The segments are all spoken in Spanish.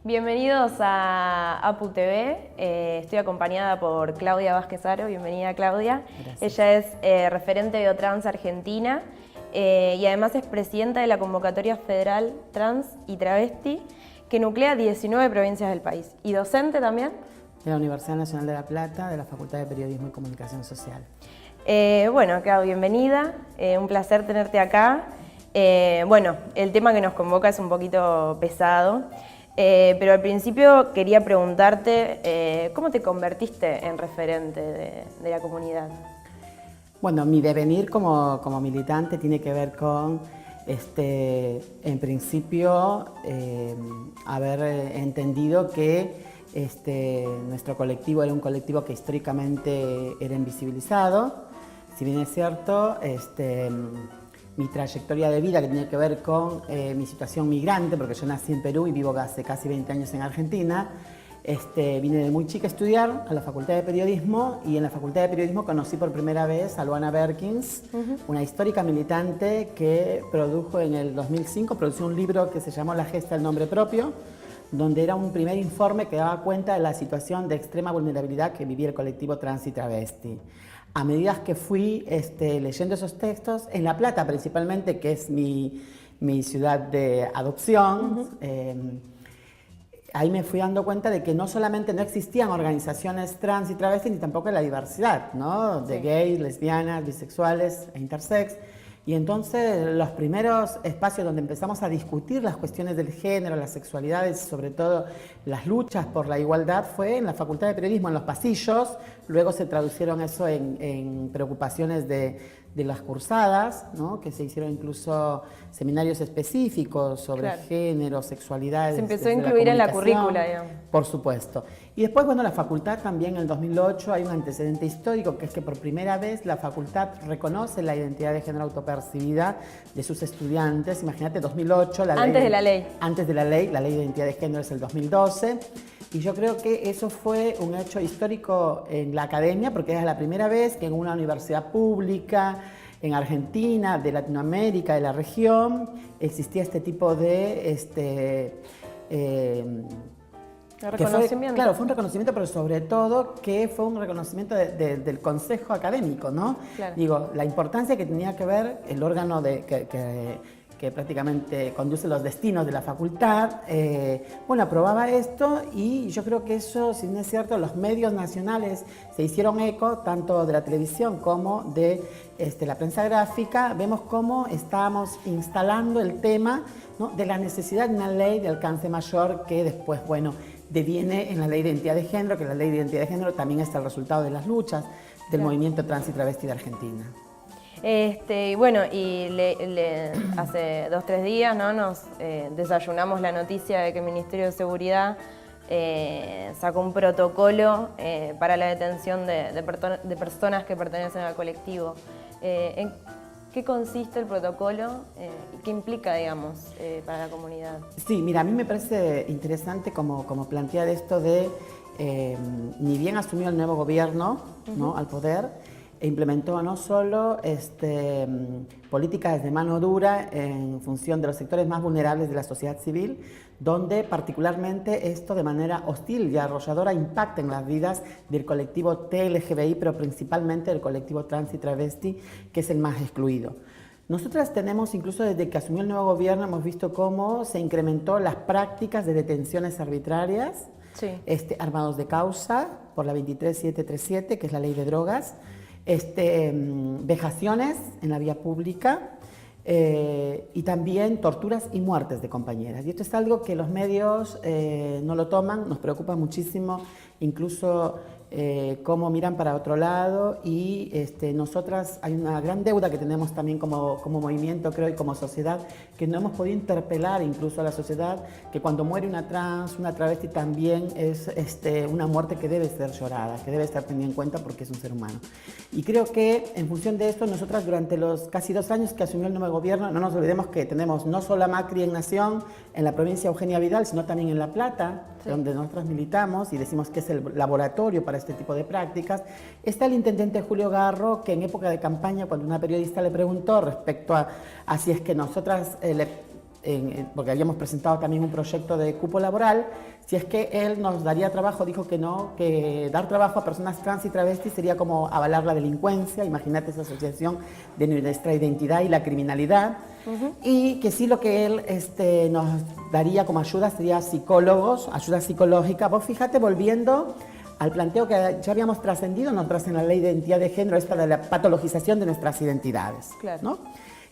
Bienvenidos a APU TV. Estoy acompañada por Claudia Vázquez Aro. Bienvenida, Claudia. Gracias. Ella es referente de Biotrans Argentina y además es presidenta de la Convocatoria Federal Trans y Travesti, que nuclea 19 provincias del país. ¿Y docente también? De la Universidad Nacional de La Plata, de la Facultad de Periodismo y Comunicación Social. Bueno, Clau, bienvenida. Un placer tenerte acá. Bueno, el tema que nos convoca es un poquito pesado, pero al principio quería preguntarte ¿cómo te convertiste en referente de la comunidad? Bueno, mi devenir como militante tiene que ver con, en principio, haber entendido que nuestro colectivo era un colectivo que históricamente era invisibilizado. Si bien es cierto, mi trayectoria de vida que tiene que ver con mi situación migrante, porque yo nací en Perú y vivo hace casi 20 años en Argentina, vine de muy chica a estudiar a la Facultad de Periodismo y en la Facultad de Periodismo conocí por primera vez a Luana Berkins, una histórica militante que produjo en el 2005, produjo un libro que se llamó La gesta del nombre propio, donde era un primer informe que daba cuenta de la situación de extrema vulnerabilidad que vivía el colectivo trans y travesti. A medida que fui leyendo esos textos, en La Plata principalmente, que es mi ciudad de adopción, ahí me fui dando cuenta de que no solamente no existían organizaciones trans y travestis, ni tampoco la diversidad, ¿no? De gays, lesbianas, bisexuales e intersex. Y entonces los primeros espacios donde empezamos a discutir las cuestiones del género, las sexualidades, sobre todo las luchas por la igualdad, fue en la Facultad de Periodismo, en los pasillos. Luego se traducieron eso en preocupaciones de las cursadas, ¿no? Que se hicieron incluso seminarios específicos sobre Claro. género, sexualidades. Se empezó a incluir en la currícula, digamos. Por supuesto. Y después, bueno, la facultad también en el 2008 hay un antecedente histórico, que es que por primera vez la facultad reconoce la identidad de género autopercibida de sus estudiantes. Imagínate, 2008, la ley... Antes de la ley. Antes de la ley de identidad de género es el 2012. Y yo creo que eso fue un hecho histórico en la academia, porque es la primera vez que en una universidad pública, en Argentina, de Latinoamérica, de la región, existía este tipo de... Reconocimiento. Claro, fue un reconocimiento, pero sobre todo que fue un reconocimiento del consejo académico, ¿no? Claro. Digo, la importancia que tenía que ver el órgano que prácticamente conduce los destinos de la facultad, bueno, aprobaba esto y yo creo que eso, si no es cierto, los medios nacionales se hicieron eco, tanto de la televisión como de la prensa gráfica. Vemos cómo estábamos instalando el tema, ¿no?, de la necesidad de una ley de alcance mayor que después, bueno, deviene en la ley de identidad de género, que la ley de identidad de género también está el resultado de las luchas del movimiento trans y travesti de Argentina. Bueno, hace 2 o 3 días, ¿no?, nos desayunamos la noticia de que el Ministerio de Seguridad sacó un protocolo para la detención de personas que pertenecen al colectivo. ¿En qué consiste el protocolo y qué implica, digamos, para la comunidad? Sí, mira, a mí me parece interesante como plantear esto de, ni bien asumió el nuevo gobierno, ¿no?, al poder, e implementó no solo políticas de mano dura en función de los sectores más vulnerables de la sociedad civil, donde particularmente esto de manera hostil y arrolladora impacta en las vidas del colectivo TLGBI, pero principalmente del colectivo trans y travesti, que es el más excluido. Nosotras tenemos, incluso desde que asumió el nuevo gobierno, hemos visto cómo se incrementó las prácticas de detenciones arbitrarias, Sí. Armados de causa, por la 23737, que es la ley de drogas, vejaciones en la vía pública y también torturas y muertes de compañeras. Y esto es algo que los medios no lo toman, nos preocupa muchísimo, incluso cómo miran para otro lado y nosotras hay una gran deuda que tenemos también como movimiento, creo, y como sociedad, que no hemos podido interpelar incluso a la sociedad, que cuando muere una trans, una travesti también es una muerte que debe ser llorada, que debe estar tenida en cuenta porque es un ser humano. Y creo que en función de esto, nosotras durante los casi 2 años que asumió el nuevo gobierno, no nos olvidemos que tenemos no solo a Macri en Nación, en la provincia de Eugenia Vidal, sino también en La Plata, sí, donde nosotras militamos y decimos que es el laboratorio para este tipo de prácticas. Está el intendente Julio Garro, que en época de campaña, cuando una periodista le preguntó respecto a si es que nosotras porque habíamos presentado también un proyecto de cupo laboral, si es que él nos daría trabajo, dijo que no, que dar trabajo a personas trans y travestis sería como avalar la delincuencia, imagínate esa asociación de nuestra identidad y la criminalidad, y que sí lo que él nos daría como ayuda sería psicólogos, ayuda psicológica. Vos fíjate, volviendo al planteo que ya habíamos trascendido nosotras en la ley de identidad de género, esta de la patologización de nuestras identidades, claro, ¿no?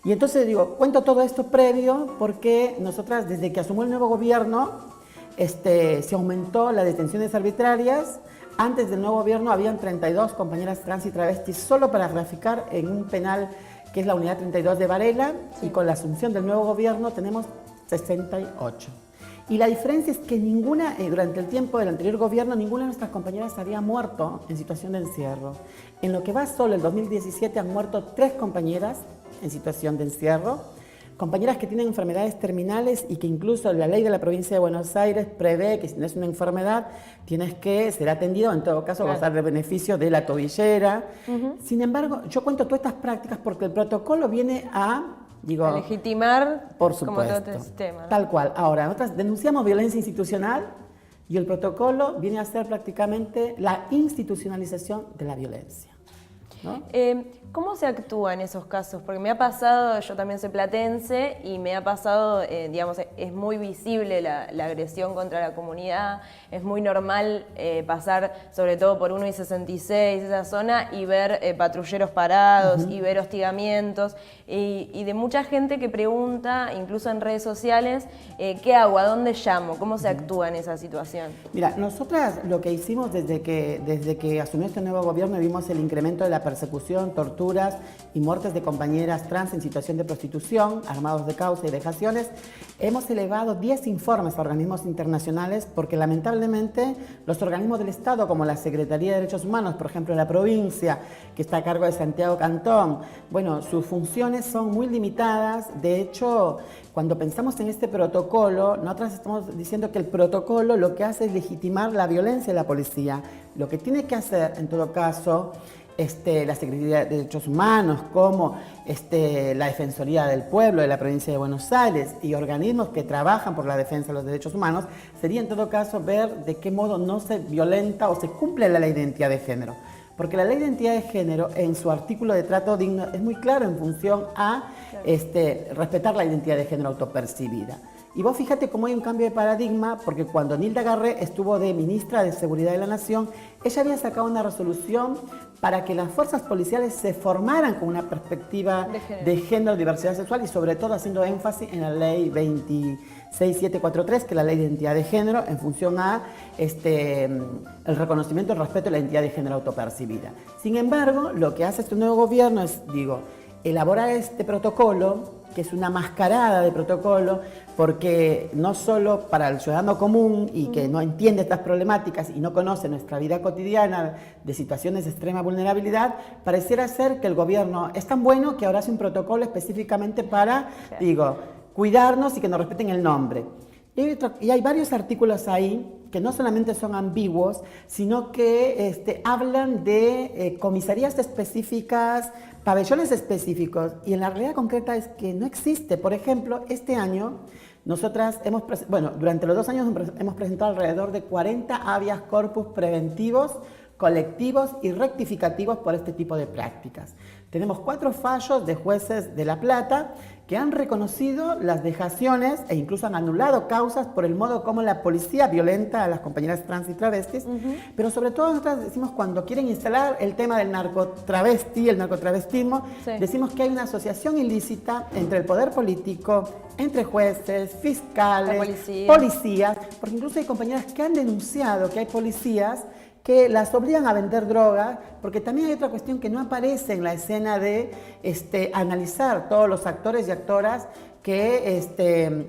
Y entonces digo, cuento todo esto previo porque nosotras, desde que asumió el nuevo gobierno, se aumentó las detenciones arbitrarias. Antes del nuevo gobierno habían 32 compañeras trans y travestis solo para graficar en un penal que es la unidad 32 de Varela, sí. Y con la asunción del nuevo gobierno tenemos 68. Y la diferencia es que ninguna, durante el tiempo del anterior gobierno, ninguna de nuestras compañeras había muerto en situación de encierro. En lo que va solo el 2017 han muerto 3 compañeras en situación de encierro, compañeras que tienen enfermedades terminales y que incluso la ley de la provincia de Buenos Aires prevé que si no es una enfermedad tienes que ser atendido, en todo caso gozar del beneficio de la tobillera. Sin embargo, yo cuento todas estas prácticas porque el protocolo viene a legitimar, por supuesto, como todo este sistema, ¿no? Tal cual. Ahora, nosotros denunciamos violencia institucional y el protocolo viene a ser prácticamente la institucionalización de la violencia, ¿no? ¿Cómo se actúa en esos casos? Porque me ha pasado, yo también soy platense, y me ha pasado, digamos, es muy visible la agresión contra la comunidad, es muy normal pasar, sobre todo por 1 y 66, esa zona, y ver patrulleros parados, y ver hostigamientos, y de mucha gente que pregunta, incluso en redes sociales, ¿qué hago? ¿A dónde llamo? ¿Cómo se actúa en esa situación? Mira, nosotras lo que hicimos desde que asumió este nuevo gobierno, vimos el incremento de la persecución, torturas y muertes de compañeras trans en situación de prostitución, armados de causa y vejaciones. Hemos elevado 10 informes a organismos internacionales porque lamentablemente los organismos del Estado, como la Secretaría de Derechos Humanos, por ejemplo la provincia, que está a cargo de Santiago Cantón, bueno, sus funciones son muy limitadas. De hecho, cuando pensamos en este protocolo, nosotros estamos diciendo que el protocolo lo que hace es legitimar la violencia de la policía. Lo que tiene que hacer, en todo caso, la Secretaría de Derechos Humanos, como la Defensoría del Pueblo de la provincia de Buenos Aires y organismos que trabajan por la defensa de los derechos humanos, sería en todo caso ver de qué modo no se violenta o se cumple la ley de identidad de género. Porque la ley de identidad de género, en su artículo de trato digno, es muy claro en función a respetar la identidad de género autopercibida. Y vos fíjate cómo hay un cambio de paradigma, porque cuando Nilda Garré estuvo de ministra de Seguridad de la Nación, ella había sacado una resolución para que las fuerzas policiales se formaran con una perspectiva de género, diversidad sexual y sobre todo haciendo énfasis en la ley 26743, que es la ley de identidad de género, en función a el reconocimiento y el respeto de la identidad de género autopercibida. Sin embargo, lo que hace este nuevo gobierno es, elaborar este protocolo, que es una mascarada de protocolo, porque no solo para el ciudadano común y que no entiende estas problemáticas y no conoce nuestra vida cotidiana de situaciones de extrema vulnerabilidad, pareciera ser que el gobierno es tan bueno que ahora hace un protocolo específicamente para, cuidarnos y que nos respeten el nombre. Y hay varios artículos ahí que no solamente son ambiguos, sino que hablan de comisarías específicas, pabellones específicos, y en la realidad concreta es que no existe. Por ejemplo, este año nosotras durante los 2 años hemos presentado alrededor de 40 habeas corpus preventivos, colectivos y rectificativos por este tipo de prácticas. Tenemos 4 fallos de jueces de La Plata que han reconocido las dejaciones e incluso han anulado causas por el modo como la policía violenta a las compañeras trans y travestis, pero sobre todo nosotros decimos, cuando quieren instalar el tema del narcotravesti, el narcotravestismo, decimos que hay una asociación ilícita entre el poder político, entre jueces, fiscales, policías, porque incluso hay compañeras que han denunciado que hay policías que las obligan a vender droga, porque también hay otra cuestión que no aparece en la escena de analizar todos los actores y actoras que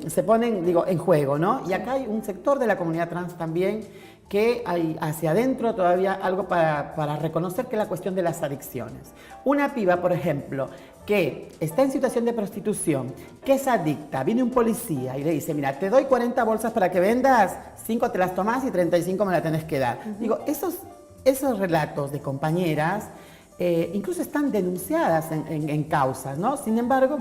se ponen, en juego, ¿no? Y acá hay un sector de la comunidad trans también que hay hacia adentro todavía algo para reconocer, que es la cuestión de las adicciones. Una piba, por ejemplo, que está en situación de prostitución, que es adicta, viene un policía y le dice, mira, te doy 40 bolsas para que vendas, 5 te las tomás y 35 me las tenés que dar. Esos relatos de compañeras incluso están denunciadas en causas, ¿no? Sin embargo,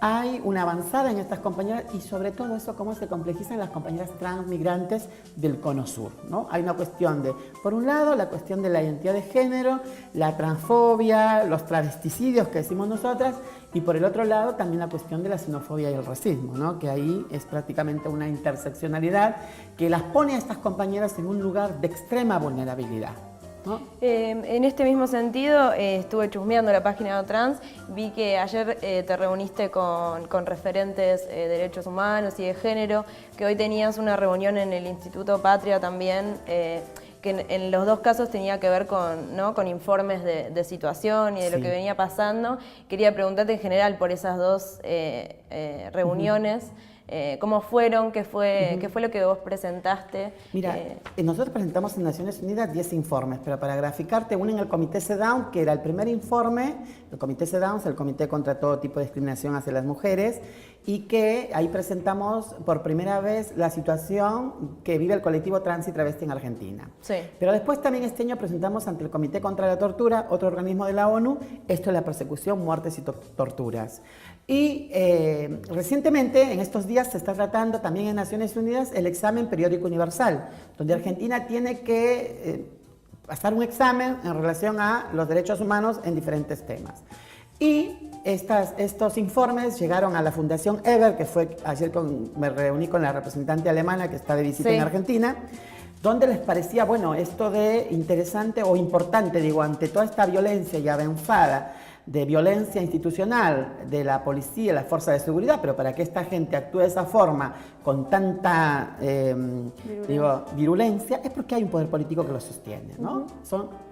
hay una avanzada en estas compañeras y sobre todo eso, cómo se complejizan las compañeras transmigrantes del Cono Sur, ¿no? Hay una cuestión de, por un lado, la cuestión de la identidad de género, la transfobia, los travesticidios que decimos nosotras, y por el otro lado también la cuestión de la xenofobia y el racismo, ¿no? Que ahí es prácticamente una interseccionalidad que las pone a estas compañeras en un lugar de extrema vulnerabilidad, ¿no? En este mismo sentido, estuve chusmeando la página de Trans, vi que ayer te reuniste con referentes de derechos humanos y de género, que hoy tenías una reunión en el Instituto Patria también, que en los dos casos tenía que ver con, ¿no?, con informes de situación y de lo que venía pasando. Quería preguntarte en general por esas dos reuniones. ¿Cómo fueron? ¿Qué fue lo que vos presentaste? Mira, nosotros presentamos en Naciones Unidas 10 informes, pero para graficarte, uno en el Comité CEDAW, que era el primer informe. El Comité CEDAW es el Comité contra todo tipo de discriminación hacia las mujeres, y que ahí presentamos por primera vez la situación que vive el colectivo trans y travesti en Argentina. Sí. Pero después también este año presentamos ante el Comité contra la Tortura, otro organismo de la ONU, esto es la persecución, muertes y torturas. Y recientemente, en estos días, se está tratando también en Naciones Unidas el examen periódico universal, donde Argentina tiene que pasar un examen en relación a los derechos humanos en diferentes temas. Y estos informes llegaron a la Fundación Eber, que fue ayer me reuní con la representante alemana que está de visita en Argentina, donde les parecía, bueno, esto de interesante o importante, digo, ante toda esta violencia y avanzada de violencia institucional de la policía, la fuerza de seguridad, pero para que esta gente actúe de esa forma, con tanta virulencia, es porque hay un poder político que lo sostiene, ¿no?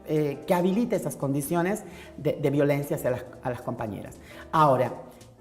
Que habilita esas condiciones de violencia hacia las compañeras. Ahora,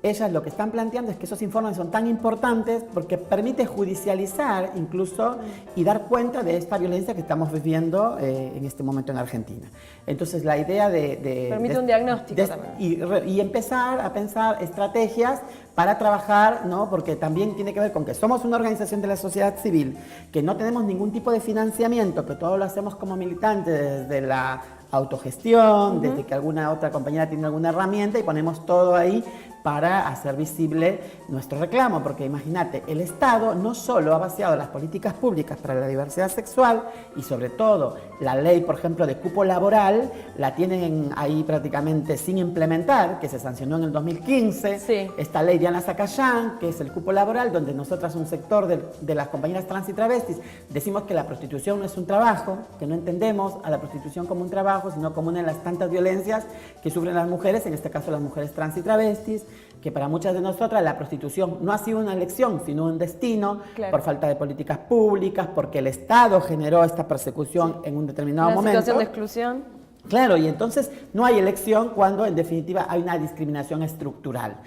ellas lo que están planteando es que esos informes son tan importantes porque permite judicializar incluso y dar cuenta de esta violencia que estamos viviendo en este momento en Argentina. Entonces la idea permite un diagnóstico también. Y empezar a pensar estrategias para trabajar, ¿no? Porque también tiene que ver con que somos una organización de la sociedad civil, que no tenemos ningún tipo de financiamiento, que todo lo hacemos como militantes desde la autogestión, desde que alguna otra compañera tiene alguna herramienta y ponemos todo ahí para hacer visible nuestro reclamo, porque imagínate, el Estado no solo ha vaciado las políticas públicas para la diversidad sexual y sobre todo la ley, por ejemplo, de cupo laboral, la tienen ahí prácticamente sin implementar, que se sancionó en el 2015, esta ley de Ana Zacayán, que es el cupo laboral, donde nosotras, un sector de las compañeras trans y travestis, decimos que la prostitución no es un trabajo, que no entendemos a la prostitución como un trabajo, sino como una de las tantas violencias que sufren las mujeres, en este caso las mujeres trans y travestis, que para muchas de nosotras la prostitución no ha sido una elección, sino un destino, por falta de políticas públicas, porque el Estado generó esta persecución en un determinado momento. Una situación de exclusión. Claro, y entonces no hay elección cuando en definitiva hay una discriminación estructural.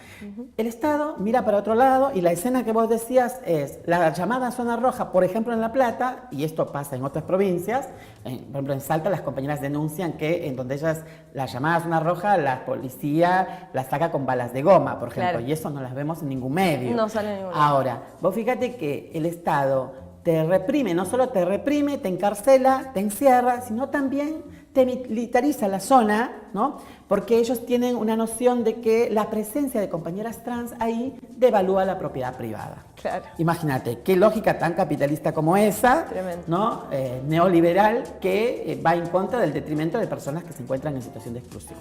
El Estado mira para otro lado y la escena que vos decías es la llamada zona roja, por ejemplo en La Plata, y esto pasa en otras provincias, por ejemplo en Salta las compañeras denuncian que en donde ellas, la llamada zona roja, la policía la saca con balas de goma, por ejemplo, y eso no las vemos en ningún medio. No sale en ningún medio. Ahora, vos fíjate que el Estado te reprime, no solo te reprime, te encarcela, te encierra, sino también te militariza la zona, ¿no? Porque ellos tienen una noción de que la presencia de compañeras trans ahí devalúa la propiedad privada. Claro. Imagínate, qué lógica tan capitalista como esa, ¿no? Neoliberal, que va en contra del detrimento de personas que se encuentran en situación de exclusión.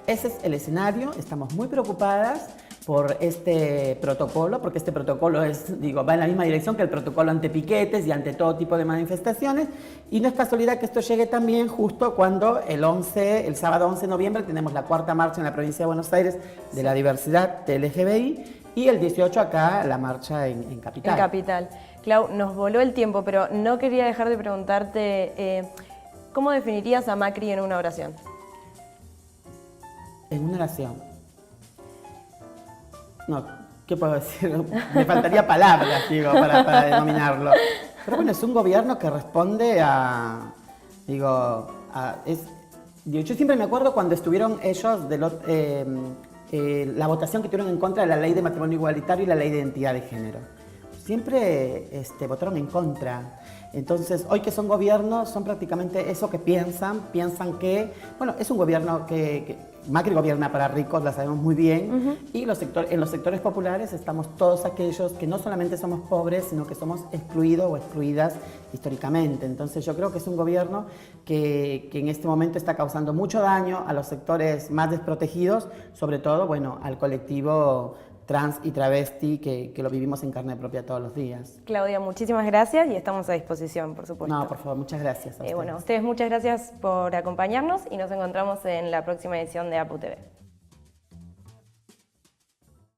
Ese es el escenario, estamos muy preocupadas por este protocolo, porque este protocolo va en la misma dirección que el protocolo ante piquetes y ante todo tipo de manifestaciones, y no es casualidad que esto llegue también justo cuando el sábado 11 de noviembre tenemos la 4ª marcha en la provincia de Buenos Aires de la diversidad LGBTI, y el 18 acá la marcha en Capital. En Capital. Clau, nos voló el tiempo, pero no quería dejar de preguntarte, ¿cómo definirías a Macri en una oración? En una oración. No, ¿qué puedo decir? Me faltaría palabras, digo, para denominarlo. Pero bueno, es un gobierno que responde yo siempre me acuerdo cuando estuvieron ellos la votación que tuvieron en contra de la ley de matrimonio igualitario y la ley de identidad de género. Siempre votaron en contra. Entonces, hoy que son gobierno, son prácticamente eso que piensan que, bueno, es un gobierno que Macri gobierna para ricos, la sabemos muy bien, y en los sectores populares estamos todos aquellos que no solamente somos pobres, sino que somos excluidos o excluidas históricamente. Entonces yo creo que es un gobierno que en este momento está causando mucho daño a los sectores más desprotegidos, sobre todo, bueno, al colectivo trans y travesti que lo vivimos en carne propia todos los días. Claudia, muchísimas gracias y estamos a disposición, por supuesto. No, por favor, muchas gracias a ustedes. Bueno, a ustedes muchas gracias por acompañarnos y nos encontramos en la próxima edición de APU TV.